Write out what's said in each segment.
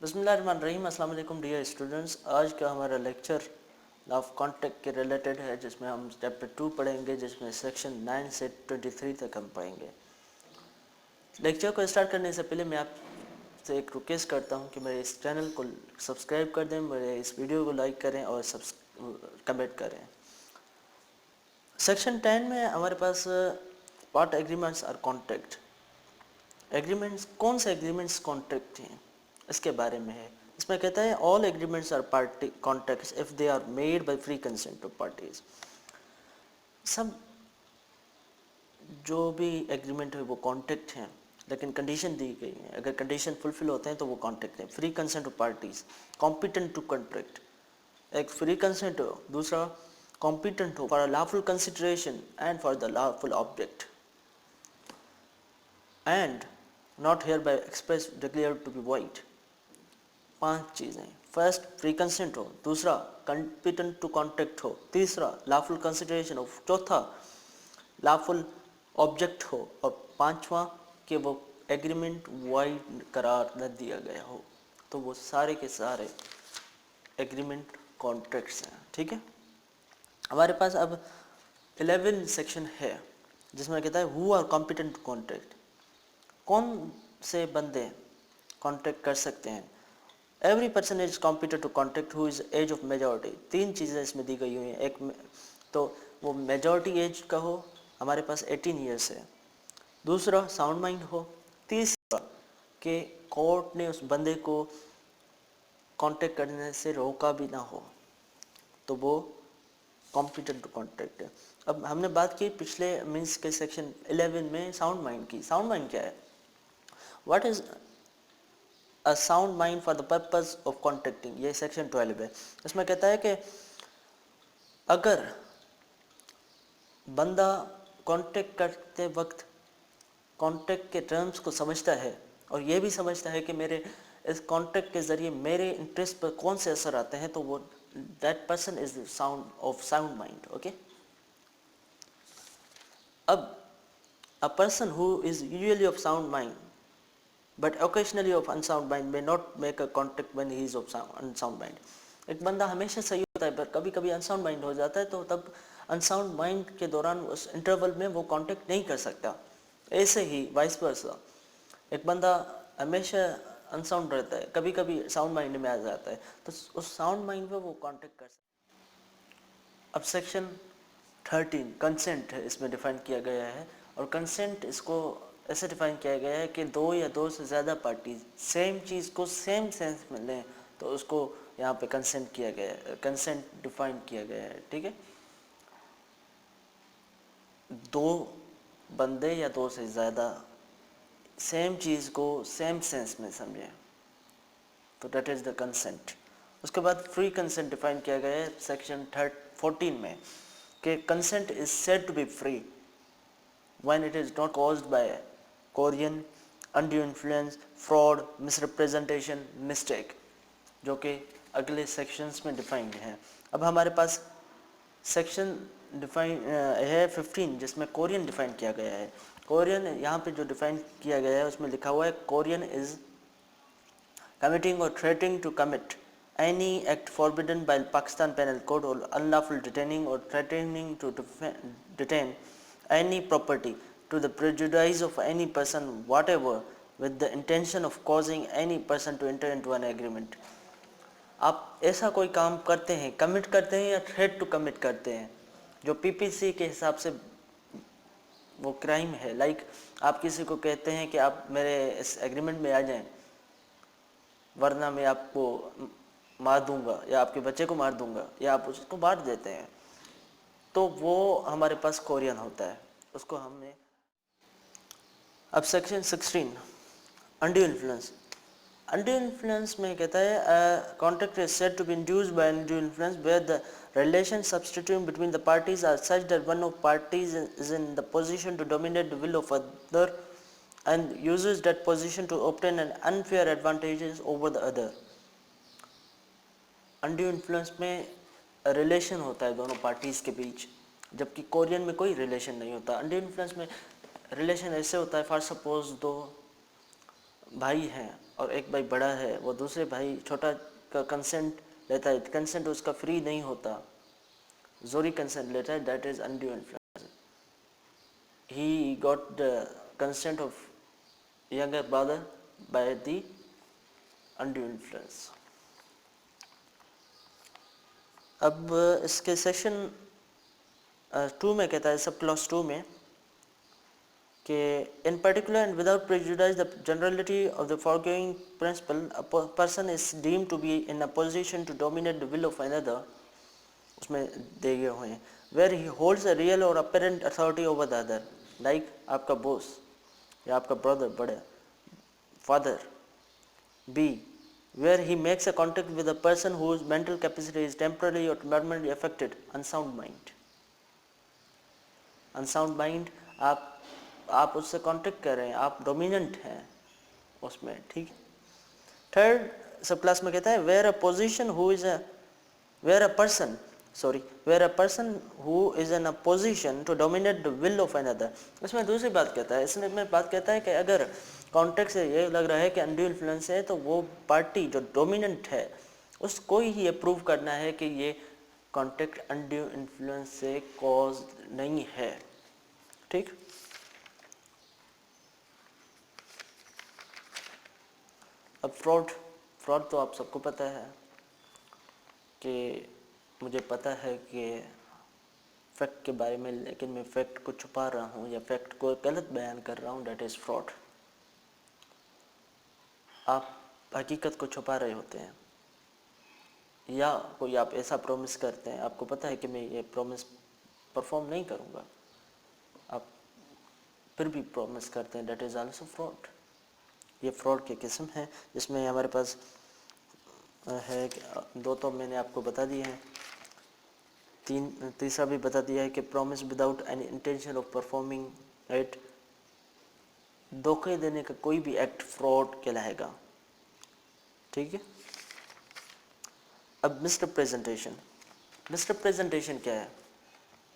बिस्मिल्लाहिर्रहमानिर्रहीम। अस्सलाम वालेकुम डियर स्टूडेंट्स। आज का हमारा लेक्चर लॉ ऑफ कॉन्ट्रैक्ट के रिलेटेड है, जिसमें हम चैप्टर 2 पढ़ेंगे, जिसमें सेक्शन 9 से 23 तक हम पढ़ेंगे। लेक्चर को स्टार्ट करने से पहले मैं आपसे एक रिक्वेस्ट करता हूं कि मेरे इस चैनल को सब्सक्राइब कर दें, मेरे इस वीडियो को लाइक करें और कमेंट करें। सेक्शन 10 में हमारे पास पार्ट एग्रीमेंट्स और कॉन्ट्रैक्ट। एग्रीमेंट्स, कौन से एग्रीमेंट्स कॉन्ट्रैक्ट हैं, इसके बारे में है। इसमें कहता है all agreements are party contracts if they are made by free consent of parties. सब जो भी एग्रीमेंट है वो कॉन्ट्रैक्ट हैं, लेकिन कंडीशन दी गई है। अगर कंडीशन फुलफिल होते हैं तो वो कॉन्ट्रैक्ट है। Free consent of parties, competent to contract. एक फ्री कंसेंट हो, दूसरा कॉम्पिटेंट हो for a lawful consideration and for the lawful object, and not hereby express declare to be void. 5 चीज़ें। फर्स्ट, फ्री कंसेंट हो, दूसरा competent to contract हो, तीसरा lawful consideration हो, चौथा लॉफुल ऑब्जेक्ट हो, और पांचवा कि वो एग्रीमेंट वाइड करार न दिया गया हो। तो वो सारे के सारे एग्रीमेंट कॉन्ट्रैक्ट्स हैं। ठीक है, हमारे पास अब 11 सेक्शन है, जिसमें कहता है who are competent to contract. कौन से बंदे कॉन्ट्रैक्ट कर सकते हैं। Every person is competent to contract who is age of majority. 3 चीज़ें इसमें दी गई हुई हैं। एक तो वो मेजॉरिटी एज का हो, हमारे पास 18 ईयर्स है। दूसरा साउंड माइंड हो। तीसरा कि कोर्ट ने उस बंदे को कॉन्ट्रैक्ट करने से रोका भी ना हो, तो वो कॉम्पिटेंट टू कॉन्ट्रैक्ट है। अब हमने बात की पिछले मीन्स के सेक्शन 11 में साउंड माइंड की। साउंड माइंड क्या है? What is a sound mind for the purpose of contracting, ये सेक्शन 12 है। इसमें कहता है कि अगर बंदा कॉन्ट्रैक्ट करते वक्त कॉन्ट्रैक्ट के टर्म्स को समझता है और ये भी समझता है कि मेरे इस कॉन्ट्रैक्ट के ज़रिए मेरे इंटरेस्ट पर कौन से असर आते हैं, तो वो that person is sound mind. Okay, अब a person who is usually of sound mind but occasionally of unsound mind may not make a contact when he is of unsound mind। एक बंदा हमेशा सही होता है पर कभी कभी अनसाउंड माइंड हो जाता है, तो तब अनसाउंड माइंड के दौरान उस इंटरवल में वो कांटेक्ट नहीं कर सकता। ऐसे ही वाइस वर्सा, एक बंदा हमेशा अनसाउंड रहता है, कभी कभी साउंड माइंड में आ जाता है, तो उस साउंड माइंड में वो कांटेक्ट कर सकता है। अब सेक्शन 13 कंसेंट है, इसमें डिफाइन किया गया है। और कंसेंट इसको ऐसे डिफाइन किया गया है कि 2 या 2 से ज़्यादा पार्टीज सेम चीज़ को सेम सेंस में लें, तो उसको यहाँ पे कंसेंट किया गया है, कंसेंट डिफाइन किया गया है। ठीक है, 2 बंदे या 2 से ज़्यादा सेम चीज़ को सेम सेंस में समझें, तो दैट इज़ द कंसेंट। उसके बाद फ्री कंसेंट डिफाइन किया गया है सेक्शन 14 में, कि consent is said to be free when it is not caused by coercion, undue influence, fraud, misrepresentation, mistake, जो कि अगले सेक्शंस में डिफाइंड हैं। अब हमारे पास सेक्शन डिफाइन है 15, जिसमें कोरियन डिफाइन किया गया है। कोरियन यहाँ पे जो डिफाइन किया गया है उसमें लिखा हुआ है Korean is committing or threatening to commit any act forbidden by Pakistan Penal Code, or unlawful detaining or threatening to detain any property to the prejudice of any person whatever, with the intention of causing any person to enter into an agreement। आप ऐसा कोई काम करते हैं, commit करते हैं या threat to commit करते हैं, जो पीपीसी के हिसाब से वो क्राइम है। लाइक आप किसी को कहते हैं कि आप मेरे इस एग्रीमेंट में आ जाएं, वरना मैं आपको मार दूंगा या आपके बच्चे को मार दूंगा, या आप उसको मार देते हैं, तो वो हमारे पास कोरियन होता है, उसको हमने। अब section 16 undue influence. Undue influence में कहता है contract is said to be induced by undue influence where the relation substituting between the parties are such that one of parties is in the position to dominate the will of other and uses that position to obtain an unfair advantages over the other। undue influence में relation होता है दोनों parties के बीच, जबकि Korean में कोई relation नहीं होता। undue influence में रिलेशन ऐसे होता है, फॉर सपोज 2 भाई हैं और एक भाई बड़ा है, वो दूसरे भाई छोटा का कंसेंट लेता है, कंसेंट उसका फ्री नहीं होता, जोरी कंसेंट लेता है, that is undue influence. He got the consent of younger brother by the undue influence. अब इसके सेशन 2 में कहता है, सब क्लॉज 2 में कि in particular and without prejudice the generality of the foregoing principle, a person is deemed to be in a position to dominate the will of another, उसमें दे गए हुए हैं, where he holds a real or apparent authority over the other, like आपका boss या आपका brother, बड़े father. B. Where he makes a contact with a person whose mental capacity is temporarily or permanently affected, unsound mind. Unsound mind, आप उससे contact कर रहे हैं, आप डोमिनेंट हैं उसमें, ठीक. थर्ड सब क्लास में कहता है where a person who is in a position to dominate the will of another. इसमें दूसरी बात कहता है, इसमें बात कहता है कि अगर कॉन्टेक्स्ट से ये लग रहा है कि अनड्यू इन्फ्लुएंस है, तो वो पार्टी जो डोमिनेंट है उसको ही ये प्रूव करना है कि ये कॉन्टेक्ट अनड्यू इन्फ्लुएंस से कॉज नहीं है, ठीक. अब फ्रॉड तो आप सबको पता है कि मुझे पता है कि फैक्ट के बारे में, लेकिन मैं फैक्ट को छुपा रहा हूँ या फैक्ट को गलत बयान कर रहा हूँ, दैट इज़ फ्रॉड. आप हकीकत को छुपा रहे होते हैं, या कोई आप ऐसा प्रॉमिस करते हैं, आपको पता है कि मैं ये प्रॉमिस परफॉर्म नहीं करूँगा, आप फिर भी प्रॉमिस करते हैं, दैट इज़ आल्सो फ्रॉड. ये फ्रॉड की किस्म है, जिसमें हमारे पास है दो तो मैंने आपको बता दिए हैं, तीसरा भी बता दिया है कि promise without any intention of performing it, धोखे देने का कोई भी एक्ट फ्रॉड कहलाएगा, ठीक है. अब मिसरिप्रेजेंटेशन क्या है?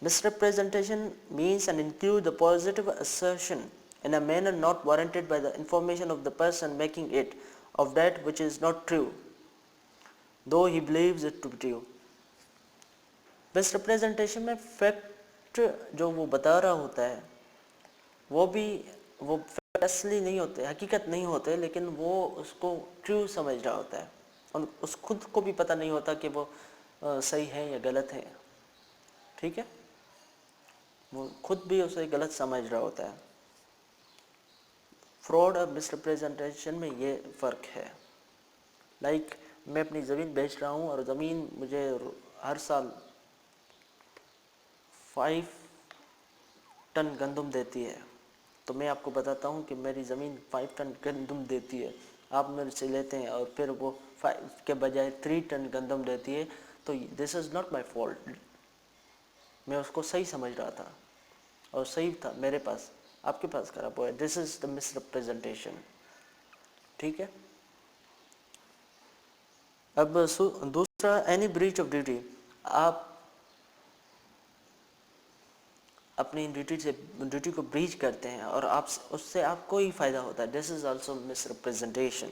Misrepresentation means and include the positive assertion in a manner not warranted by the information of the person making it of that which is not true, though he believes it to be true. Misrepresentation में fact जो वो बता रहा होता है वो fact असली नहीं होते, हकीकत नहीं होते, लेकिन वो उसको ट्रू समझ रहा होता है और उस खुद को भी पता नहीं होता कि वो सही है या गलत है, ठीक है. वो खुद भी उसे गलत समझ रहा होता है. फ्रॉड और मिसरिप्रेजेंटेशन में ये फ़र्क है. लाइक मैं अपनी ज़मीन बेच रहा हूँ और ज़मीन मुझे हर साल 5 टन गंदम देती है, तो मैं आपको बताता हूँ कि मेरी ज़मीन 5 टन गंदम देती है, आप मेरे से लेते हैं और फिर वो 5 के बजाय 3 टन गंदम देती है, तो this is not my fault. मैं उसको सही समझ रहा था और सही था मेरे पास, आपके पास खराब हुआ है, दिस इज द मिसरिप्रेजेंटेशन, ठीक है. अब दूसरा, एनी ब्रीच ऑफ ड्यूटी, आप अपनी ड्यूटी को ब्रीच करते हैं और आप उससे आपको ही फायदा होता है, this is also misrepresentation.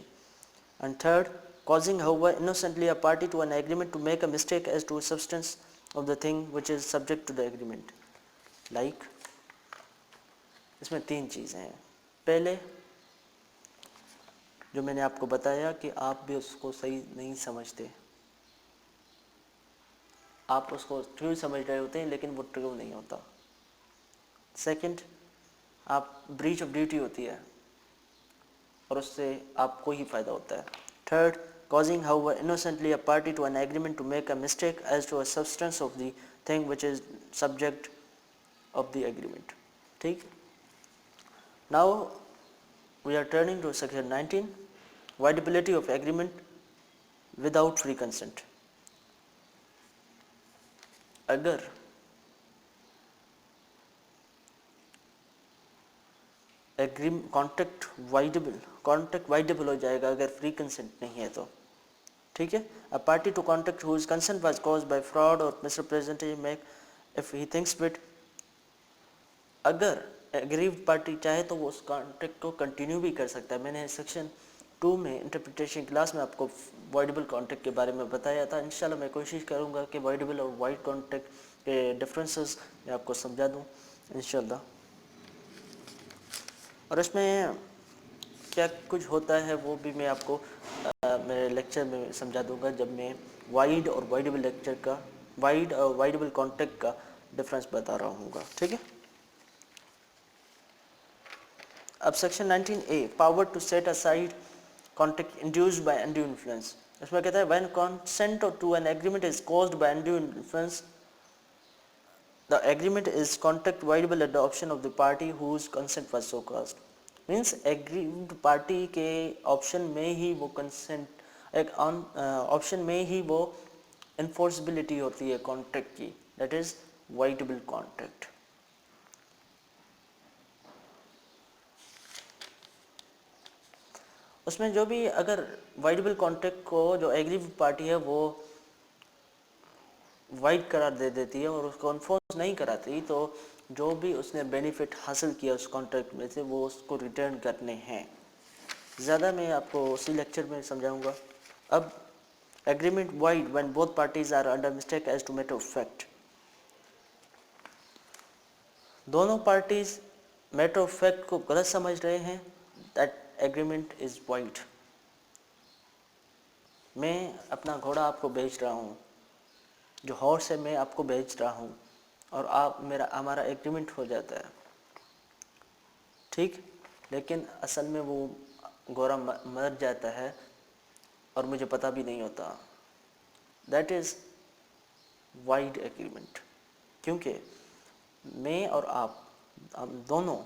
And third, causing however innocently a party to an agreement to make a mistake as to substance of the thing which is subject to the agreement. Like इसमें 3 चीज़ें हैं. पहले जो मैंने आपको बताया कि आप भी उसको सही नहीं समझते, आप उसको ट्रू समझ रहे होते हैं लेकिन वो ट्रू नहीं होता. सेकंड, आप ब्रीच ऑफ ड्यूटी होती है और उससे आपको ही फ़ायदा होता है. Third, causing however innocently a party to an agreement to make a mistake as to a substance of the thing which is subject of the agreement, ठीक. Now we are turning to section 19, voidability of agreement without free consent. अगर contract voidable हो जाएगा अगर free consent नहीं है तो, ठीक है. A party to contract whose consent was caused by fraud or misrepresentation make if he thinks fit, अगर एग्रीव्ड पार्टी चाहे तो वो उस कॉन्ट्रैक्ट को कंटिन्यू भी कर सकता है. मैंने सेक्शन 2 में इंटरप्रिटेशन क्लास में आपको वॉइडेबल कॉन्ट्रैक्ट के बारे में बताया था। इंशाल्लाह मैं कोशिश करूँगा कि वॉइडेबल और वाइड कॉन्ट्रैक्ट के डिफरेंसेस मैं आपको समझा दूँ इंशाल्लाह। और इसमें क्या कुछ होता है वो भी मैं आपको मेरे लेक्चर में समझा दूंगा, जब मैं वाइड और वाइडेबल लेक्चर का वाइड और वाइडेबल कॉन्ट्रैक्ट का डिफरेंस बता रहा हूँगा, ठीक है। अब section 19A, power to set aside contract induced by undue influence. इसमें कहता है when consent to an agreement is caused by undue influence the agreement is contract voidable at the option of the party whose consent was so caused. Means agreed party के option में ही वो consent एक option में ही वो enforceability होती है कॉन्ट्रैक्ट की, दैट इज वाइडेबल कॉन्ट्रैक्ट। उसमें जो भी अगर वाइडेबल कॉन्ट्रैक्ट को जो एग्रीड पार्टी है वो वाइड करार दे देती है और उसको इन्फोर्स नहीं कराती, तो जो भी उसने बेनिफिट हासिल किया उस कॉन्ट्रैक्ट में से वो उसको रिटर्न करने हैं। ज़्यादा मैं आपको उसी लेक्चर में समझाऊंगा। अब agreement void when both parties are under mistake as to matter of fact. दोनों पार्टीज मैटर ऑफ फैक्ट को गलत समझ रहे हैं, दैट एग्रीमेंट इज वाइड। मैं अपना घोड़ा आपको बेच रहा हूँ, जो हॉर्स है मैं आपको बेच रहा हूँ और आप हमारा एग्रीमेंट हो जाता है, ठीक। लेकिन असल में वो घोड़ा मर जाता है और मुझे पता भी नहीं होता, दैट इज़ वाइड एग्रीमेंट। क्योंकि मैं और आप हम दोनों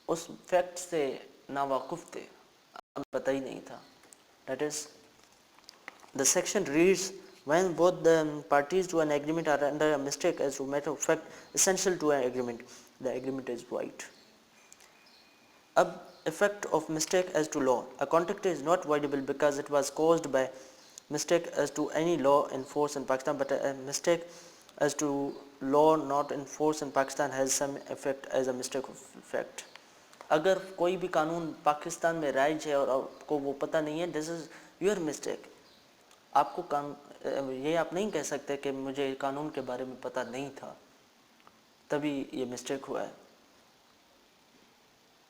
उस फैक्ट से नावाकुफ़ थे, हमें पता ही नहीं था। That is the section reads when both the parties to an agreement are under a mistake as to matter of fact essential to an agreement, the agreement is void. अब effect of mistake as to law, a contract is not voidable because it was caused by mistake as to any law in force in Pakistan, but a mistake as to law not in force in Pakistan has some effect as a mistake of fact. अगर कोई भी कानून पाकिस्तान में rise है और आपको वो पता नहीं है, दिस इज़ योर मिस्टेक। आपको ये आप नहीं कह सकते कि मुझे कानून के बारे में पता नहीं था तभी ये मिस्टेक हुआ है।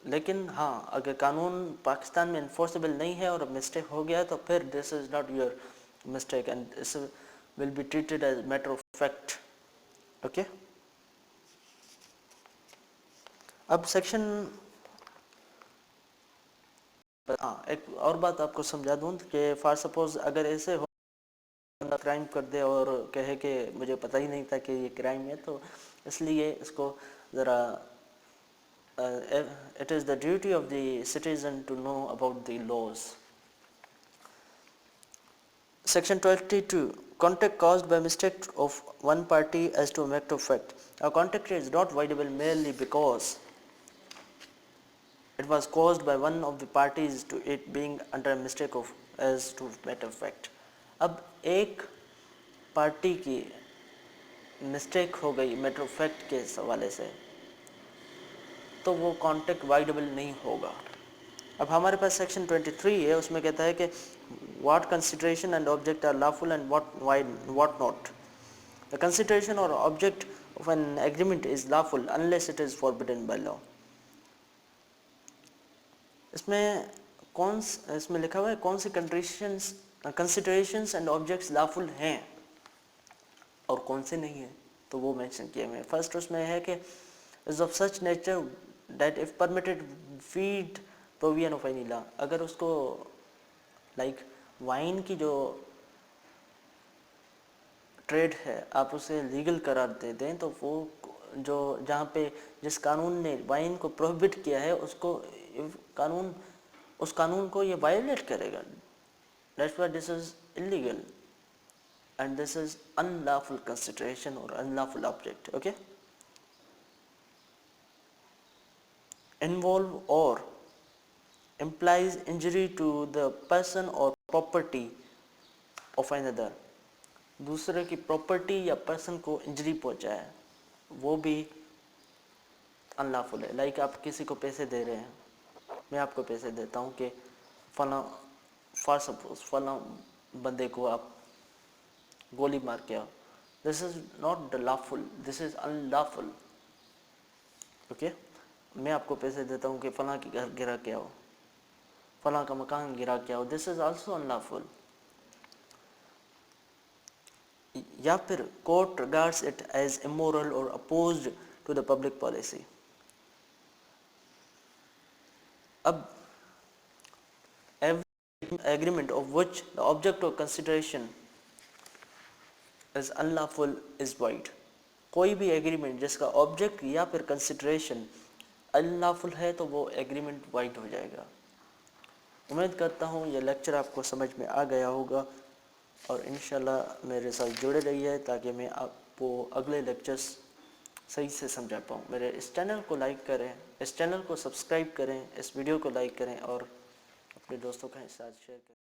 लेकिन हाँ, अगर कानून पाकिस्तान में इन्फोर्सेबल नहीं है और मिस्टेक हो गया तो फिर this is not your mistake and this will be treated as matter of fact, okay. अब सेक्शन एक और बात आपको समझा दूँ कि फॉर सपोज अगर ऐसे हो क्राइम कर दे और कहे कि मुझे पता ही नहीं था कि ये क्राइम है, तो इसलिए इसको ज़रा it is the duty of the citizen to know about the laws. Section 22, contract caused by mistake of one party as to a matter of fact. A contract is not voidable merely because it was caused by one of the parties to it being under a mistake of as to matter of fact. अब एक party की mistake हो गई matter of fact के हवाले से, तो वो कॉन्ट्रैक्ट वाइडेबल नहीं होगा। अब हमारे पास सेक्शन 23 है, उसमें कहता है कि what consideration and object are lawful and what not. The consideration or object of an agreement is lawful unless it is forbidden by law. इसमें लिखा हुआ है कौन सी कंसिडरेशंस एंड ऑब्जेक्ट्स लॉफुल हैं और कौन से नहीं है, तो वो मेंशन किए हुए हैं। फर्स्ट उसमें है कि is of such nature that if permitted feed provision of any law. अगर उसको लाइक वाइन की जो ट्रेड है आप उसे लीगल करार दे दें, तो वो जो जहाँ पे जिस कानून ने वाइन को प्रोहिबिट किया है उसको उस कानून को ये वायलेट करेगा। That's why this is illegal and this is unlawful consideration or unlawful object, okay. Involve or implies injury to the person or property of another, दूसरे की प्रॉपर्टी या पर्सन को इंजरी पहुंचाए, वो भी अनलॉफुल है। लाइक आप किसी को पैसे दे रहे हैं मैं आपको पैसे देता हूँ कि फला फॉर सपोज फला बंदे को आप गोली मार के आओ, this is not the lawful, this is unlawful. Okay, मैं आपको पैसे देता हूँ कि फला के घर गिरा के आओ, फला का मकान गिरा के आओ, दिस इज़ आल्सो अनलॉफुल। या फिर court regards it as immoral or opposed to the public policy. अब every agreement of which the object of consideration is unlawful is void। कोई भी एग्रीमेंट जिसका ऑब्जेक्ट या फिर कंसिडरेशन अनलॉफुल है तो वो एग्रीमेंट वाइड हो जाएगा। उम्मीद करता हूँ ये लेक्चर आपको समझ में आ गया होगा और इंशाल्लाह मेरे साथ जुड़े रहिए ताकि मैं आपको अगले लेक्चर्स सही से समझा पाऊँ। मेरे इस चैनल को लाइक करें, इस चैनल को सब्सक्राइब करें, इस वीडियो को लाइक करें और अपने दोस्तों के साथ शेयर करें।